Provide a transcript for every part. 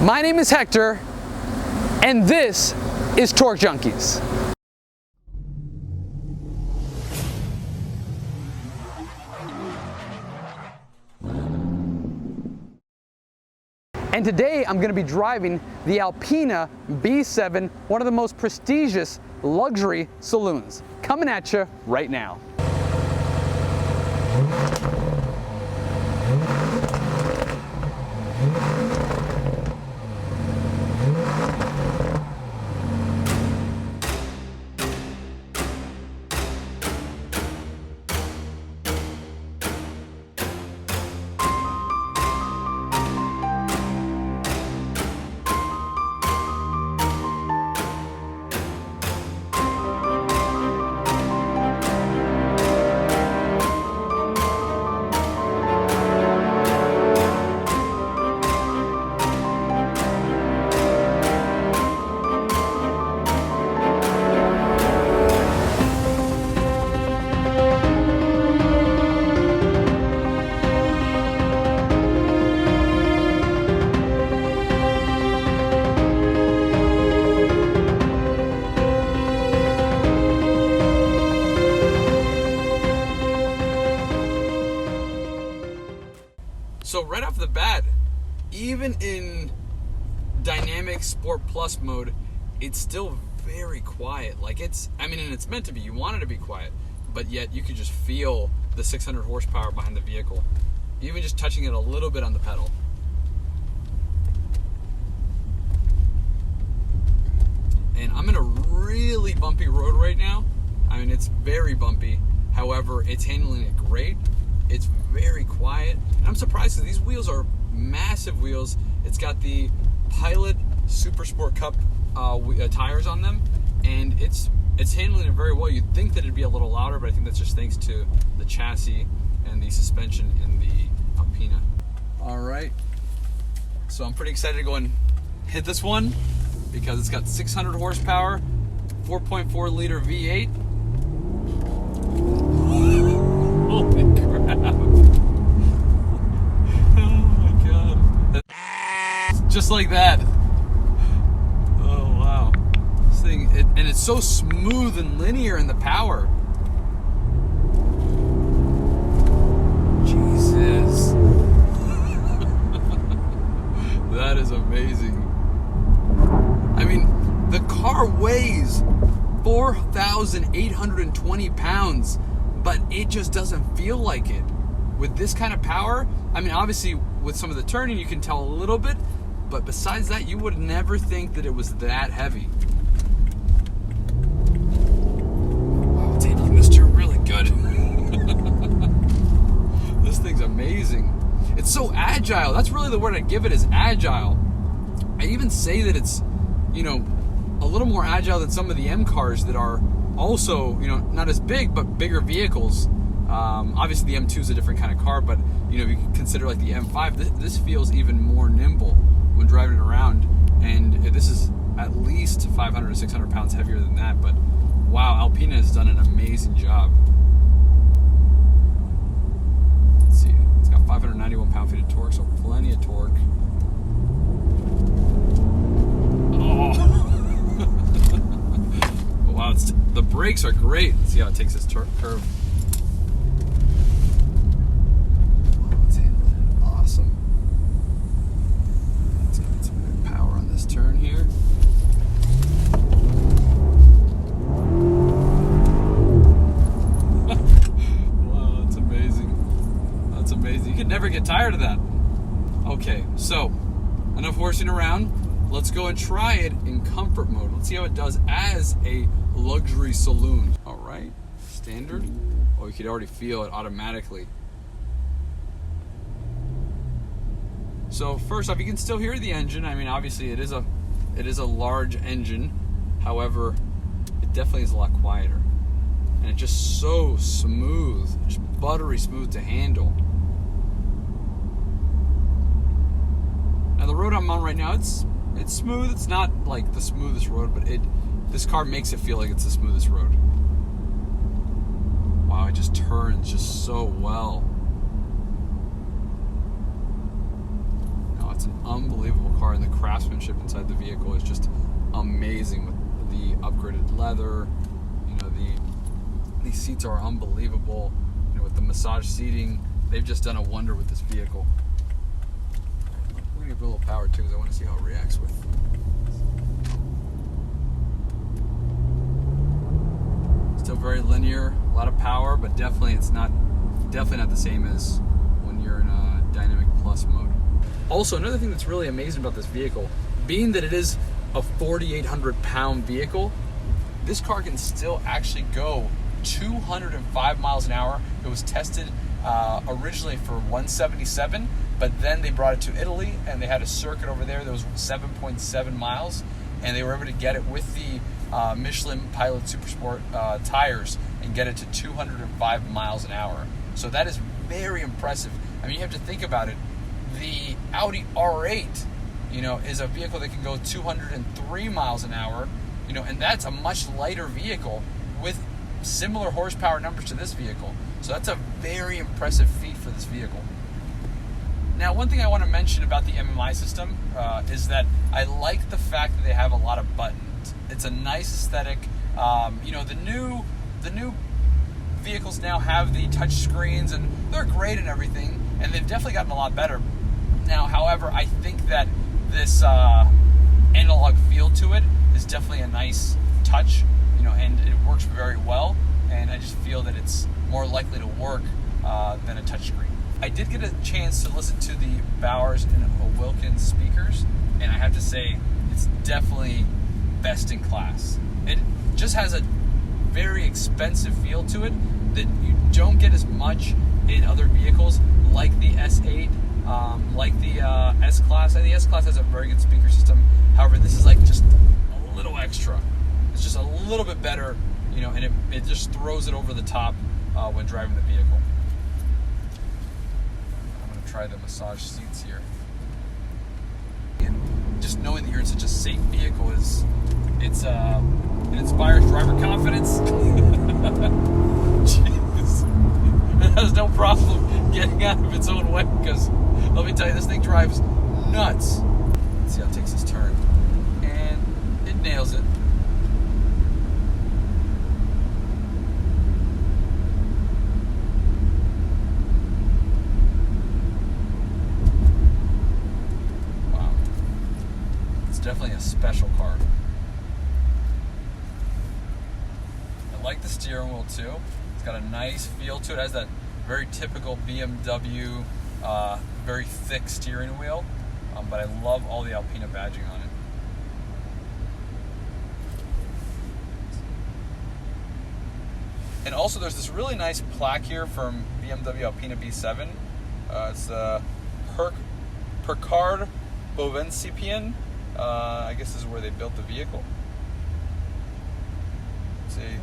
My name is Hector, and this is Torque Junkies. And today I'm going to be driving the Alpina B7, one of the most prestigious luxury saloons. Coming at you right now. So right off the bat, even in dynamic Sport Plus mode, it's still very quiet. Like and it's meant to be. You want it to be quiet, but yet you can just feel the 600 horsepower behind the vehicle, even just touching it a little bit on the pedal. And I'm in a really bumpy road right now. I mean, it's very bumpy. However, it's handling it great. It's very quiet. And I'm surprised because these wheels are massive wheels. It's got the Pilot Super Sport Cup tires on them, and it's handling it very well. You'd think that it'd be a little louder, but I think that's just thanks to the chassis and the suspension in the Alpina. All right, so I'm pretty excited to go and hit this one because it's got 600 horsepower, 4.4 liter V8. Holy crap. Oh my god. Just like that. Oh wow. This thing, and it's so smooth and linear in the power. Jesus. That is amazing. I mean, the car weighs 4,820 pounds. But it just doesn't feel like it. With this kind of power, I mean, obviously with some of the turning you can tell a little bit, but besides that, you would never think that it was that heavy. Wow, it's handling this turn really good. This thing's amazing. It's so agile. That's really the word I'd give it, is agile. I even say that it's, a little more agile than some of the M cars that are also, not as big, but bigger vehicles. Obviously the M2 is a different kind of car, but if you consider like the M5, this feels even more nimble when driving it around. And this is at least 500 to 600 pounds heavier than that. But wow, Alpina has done an amazing job. Let's see, it's got 591 pound-feet of torque, so plenty of torque. Oh. Wow, the brakes are great. Let's see how it takes this curve. Wow, it's handling it awesome. Let's get some good power on this turn here. Wow, that's amazing. That's amazing. You could never get tired of that. Okay, so enough horsing around. Let's go and try it in comfort mode. Let's see how it does as a luxury saloon. All right, standard. Oh, you could already feel it automatically. So first off, you can still hear the engine. I mean, obviously it is a large engine. However, it definitely is a lot quieter. And it's just so smooth, just buttery smooth to handle. Now the road I'm on right now, it's smooth. It's not like the smoothest road, but this car makes it feel like it's the smoothest road. Wow, it just turns just so well. No, it's an unbelievable car, and the craftsmanship craftsmanship inside the vehicle is just amazing with the upgraded leather. You know, these seats are unbelievable. You know, with the massage seating, they've just done a wonder with this vehicle. We're gonna give it a little power too, because I want to see how it reacts with. Still very linear, a lot of power, but definitely not the same as when you're in a Dynamic Plus mode. Also, another thing that's really amazing about this vehicle, being that it is a 4,800 pound vehicle, this car can still actually go 205 miles an hour. It was tested originally for 177, but then they brought it to Italy and they had a circuit over there that was 7.7 miles, and they were able to get it with the Michelin Pilot Supersport tires and get it to 205 miles an hour. So that is very impressive. I mean, you have to think about it. The Audi R8, you know, is a vehicle that can go 203 miles an hour, you know, and that's a much lighter vehicle with similar horsepower numbers to this vehicle. So that's a very impressive feat for this vehicle. Now, one thing I want to mention about the MMI system is that I like the fact that they have a lot of buttons. It's a nice aesthetic. You know, the new vehicles now have the touch screens, and they're great and everything, and they've definitely gotten a lot better. Now, however, I think that this analog feel to it is definitely a nice touch, you know, and it works very well, and I just feel that it's more likely to work than a touchscreen. I did get a chance to listen to the Bowers and Wilkins speakers, and I have to say it's definitely best in class. It just has a very expensive feel to it that you don't get as much in other vehicles like the S8, like the S-Class. And the S-Class has a very good speaker system. However, this is like just a little extra. It's just a little bit better, you know, and it just throws it over the top when driving the vehicle. I'm going to try the massage seats here. And just knowing that you're in such a safe vehicle it inspires driver confidence. Jeez. It has no problem getting out of its own way, because let me tell you, this thing drives nuts. Let's see how it takes this turn. And it nails it. Wow. It's definitely a special car. I like the steering wheel too. It's got a nice feel to it. It has that very typical BMW, very thick steering wheel. But I love all the Alpina badging on it. And also there's this really nice plaque here from BMW Alpina B7. It's the Percard Bovencipien. I guess this is where they built the vehicle. It's an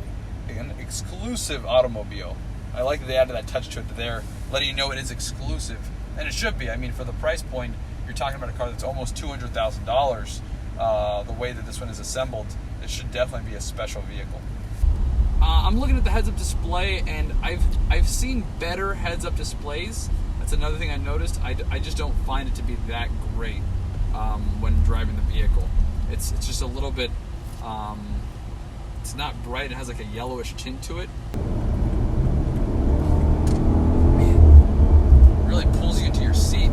exclusive automobile. I like that they added that touch to it, that they're letting you know it is exclusive. And it should be. I mean, for the price point, you're talking about a car that's almost $200,000. The way that this one is assembled, it should definitely be a special vehicle. I'm looking at the heads-up display, and I've seen better heads-up displays. That's another thing I noticed. I just don't find it to be that great when driving the vehicle. It's just a little bit. It's not bright. It has like a yellowish tint to it. Man, it really pulls you into your seat.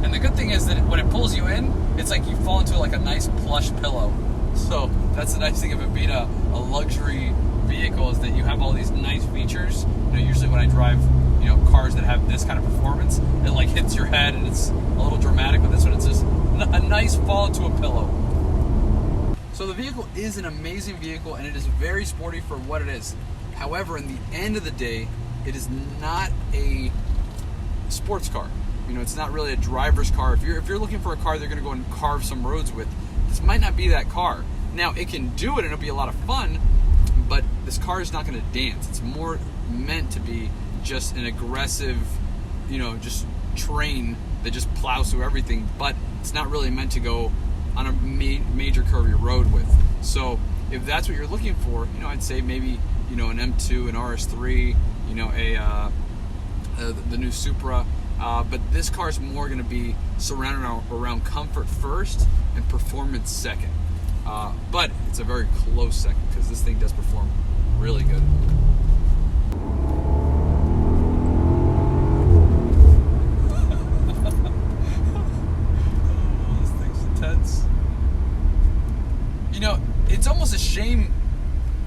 And the good thing is that when it pulls you in, it's like you fall into like a nice plush pillow. So that's the nice thing of it being a luxury vehicle, is that you have all these nice features. You know, usually when I drive, you know, cars that have this kind of performance, it like hits your head and it's a little dramatic. But this one, it's just a nice fall into a pillow. So the vehicle is an amazing vehicle, and it is very sporty for what it is. However, in the end of the day, it is not a sports car. You know, it's not really a driver's car. If you're looking for a car they're going to go and carve some roads with, this might not be that car. Now, it can do it and it'll be a lot of fun, but this car is not going to dance. It's more meant to be just an aggressive, you know, just train that just plows through everything, but it's not really meant to go on a major curvy road with. So if that's what you're looking for, you know, I'd say maybe, you know, an M2, an RS3, you know, the new Supra, But this car is more going to be surrounded around comfort first and performance second. But it's a very close second because this thing does perform really good. Oh, this thing's intense. You know, it's almost a shame.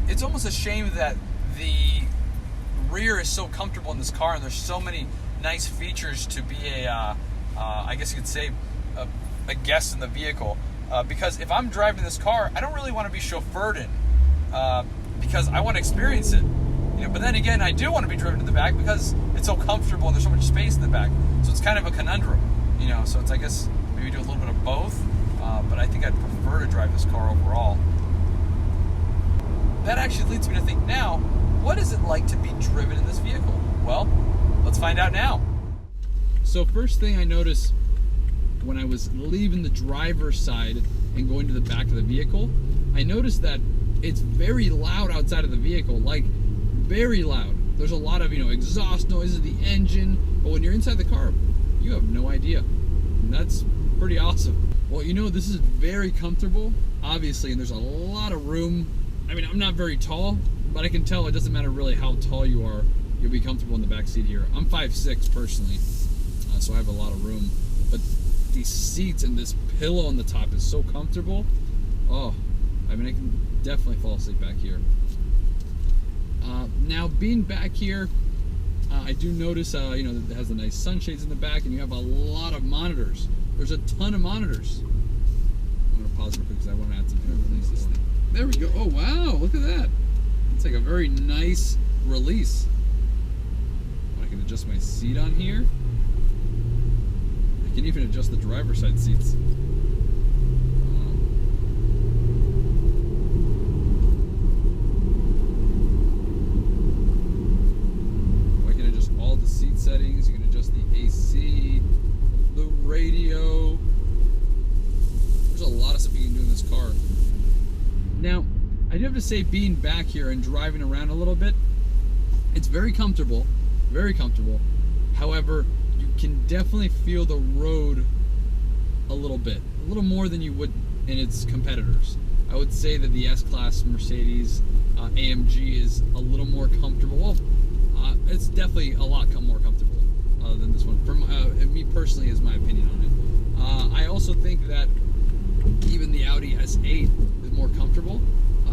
It's almost a shame that the rear is so comfortable in this car, and there's so many nice features to be I guess you could say, a guest in the vehicle. Because if I'm driving this car, I don't really want to be chauffeured in, because I want to experience it. You know, but then again, I do want to be driven to the back because it's so comfortable and there's so much space in the back. So it's kind of a conundrum. You know, so it's, I guess, maybe do a little bit of both. But I think I'd prefer to drive this car overall. That actually leads me to think now, what is it like to be driven in this vehicle? Well, let's find out now. So first thing I noticed when I was leaving the driver's side and going to the back of the vehicle, I noticed that it's very loud outside of the vehicle, like very loud. There's a lot of, exhaust noises, the engine, but when you're inside the car, you have no idea. And that's pretty awesome. Well, this is very comfortable, obviously, and there's a lot of room. I mean, I'm not very tall, but I can tell it doesn't matter really how tall you are, you'll be comfortable in the back seat here. I'm 5'6" personally, so I have a lot of room. But these seats and this pillow on the top is so comfortable. Oh, I mean, I can definitely fall asleep back here. Now, being back here, I do notice, that it has the nice sunshades in the back, and you have a lot of monitors. There's a ton of monitors. I'm going to pause real quick because I want to add some air release. There we go. Oh, wow. Look at that. It's like a very nice release. I can adjust my seat on here. I can even adjust the driver's side seats. I can adjust all the seat settings. You can adjust the AC, the radio. There's a lot of stuff you can do in this car. Now, I do have to say, being back here and driving around a little bit, it's very comfortable, very comfortable. However, you can definitely feel the road a little bit, a little more than you would in its competitors. I would say that the S-Class Mercedes AMG is a little more comfortable. Well, it's definitely a lot more comfortable than this one. From me personally, is my opinion on it. I also think that even the Audi S8 is more comfortable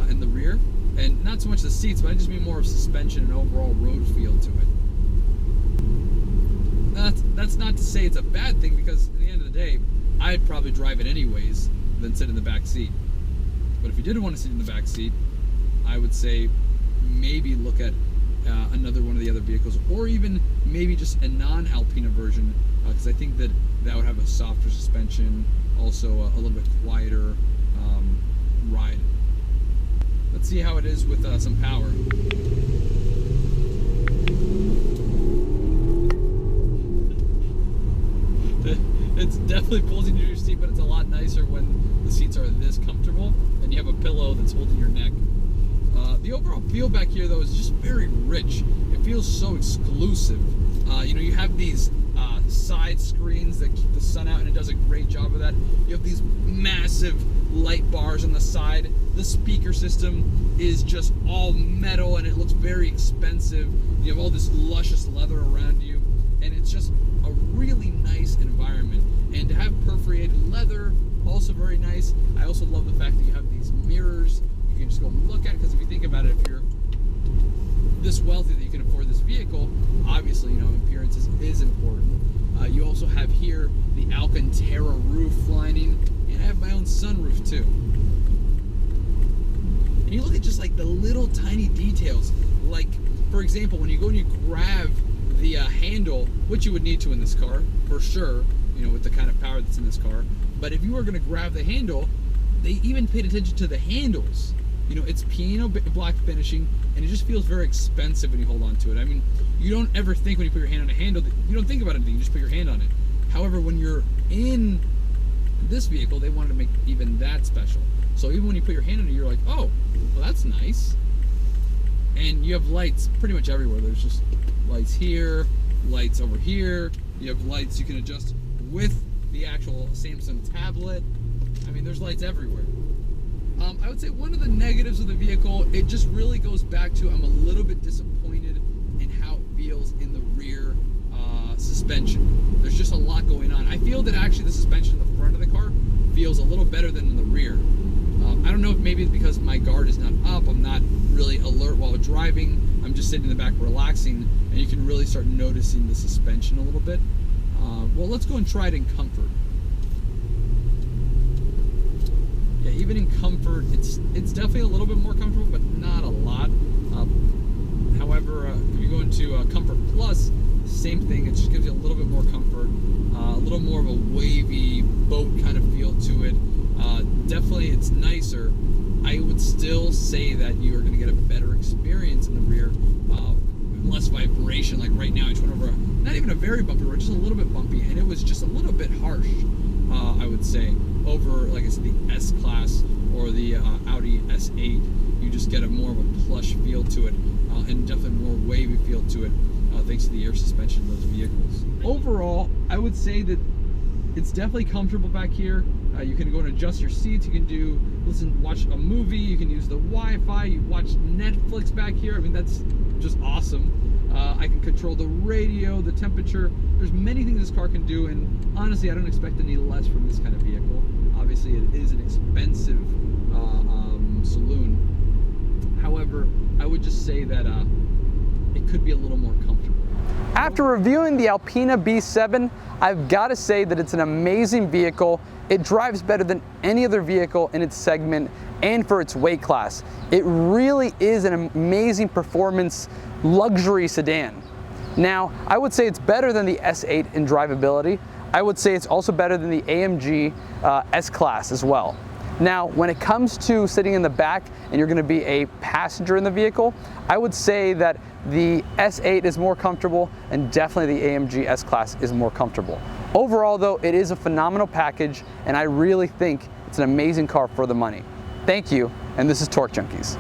in the rear, and not so much the seats, but I just mean more of suspension and overall road feel to it. That's not to say it's a bad thing, because at the end of the day, I'd probably drive it anyways than sit in the back seat. But if you did want to sit in the back seat, I would say maybe look at another one of the other vehicles, or even maybe just a non-Alpina version, because I think that would have a softer suspension, also a little bit quieter ride. Let's see how it is with some power. It's definitely pulls into your seat, but it's a lot nicer when the seats are this comfortable and you have a pillow that's holding your neck. The overall feel back here, though, is just very rich. It feels so exclusive. You have these side screens that keep the sun out, and it does a great job of that. You have these massive light bars on the side. The speaker system is just all metal, and it looks very expensive. You have all this luscious leather around you, and it's just a really nice environment. And to have perforated leather, also very nice. I also love the fact that you have these mirrors you can just go and look at, because if you think about it, if you're this wealthy that you can afford this vehicle, obviously, appearances is important. You also have here the Alcantara roof lining, and I have my own sunroof too. And you look at just like the little tiny details, like for example, when you go and you grab the handle, which you would need to in this car for sure, with the kind of power that's in this car. But if you were going to grab the handle, they even paid attention to the handles. It's piano black finishing, and it just feels very expensive when you hold on to it. I mean, you don't ever think when you put your hand on a handle, you don't think about anything, you just put your hand on it. However, when you're in this vehicle, they wanted to make even that special. So even when you put your hand on it, you're like, oh, well, that's nice. And you have lights pretty much everywhere. There's just lights here, lights over here, You have lights you can adjust with the actual Samsung tablet. I mean, there's lights everywhere. I would say one of the negatives of the vehicle, it just really goes back to I'm a little bit disappointed in how it feels in the rear suspension. There's just a lot going on. I feel that actually the suspension in the front of the car feels a little better than in the rear. I don't know if maybe it's because my guard is not up, I'm not really alert while driving, I'm just sitting in the back relaxing, and you can really start noticing the suspension a little bit. Well, let's go and try it in comfort. Yeah, even in comfort, it's definitely a little bit more comfortable, but not a lot. However, if you go into Comfort Plus, same thing, it just gives you a little bit more comfort, a little more of a wavy boat kind of feel to it. Definitely it's nicer. I would still say that you are going to get a better experience in the rear, less vibration. Like right now, I just went over, not even a very bumpy road, just a little bit bumpy, and it was just a little bit harsh, I would say, over, like I said, the S-Class or the Audi S8. You just get a more of a plush feel to it, and definitely more wavy feel to it, thanks to the air suspension of those vehicles. Overall, I would say that it's definitely comfortable back here. You can go and adjust your seats. You can watch a movie. You can use the Wi-Fi. You watch Netflix back here. I mean, that's just awesome. I can control the radio, the temperature. There's many things this car can do, and honestly, I don't expect any less from this kind of vehicle. Obviously, it is an expensive saloon. However, I would just say that it could be a little more comfortable. After reviewing the Alpina B7, I've got to say that it's an amazing vehicle. It drives better than any other vehicle in its segment and for its weight class. It really is an amazing performance luxury sedan. Now, I would say it's better than the S8 in drivability. I would say it's also better than the AMG S-Class as well. Now, when it comes to sitting in the back and you're going to be a passenger in the vehicle, I would say that the S8 is more comfortable and definitely the AMG S-Class is more comfortable. Overall though, it is a phenomenal package and I really think it's an amazing car for the money. Thank you, and this is Torque Junkies.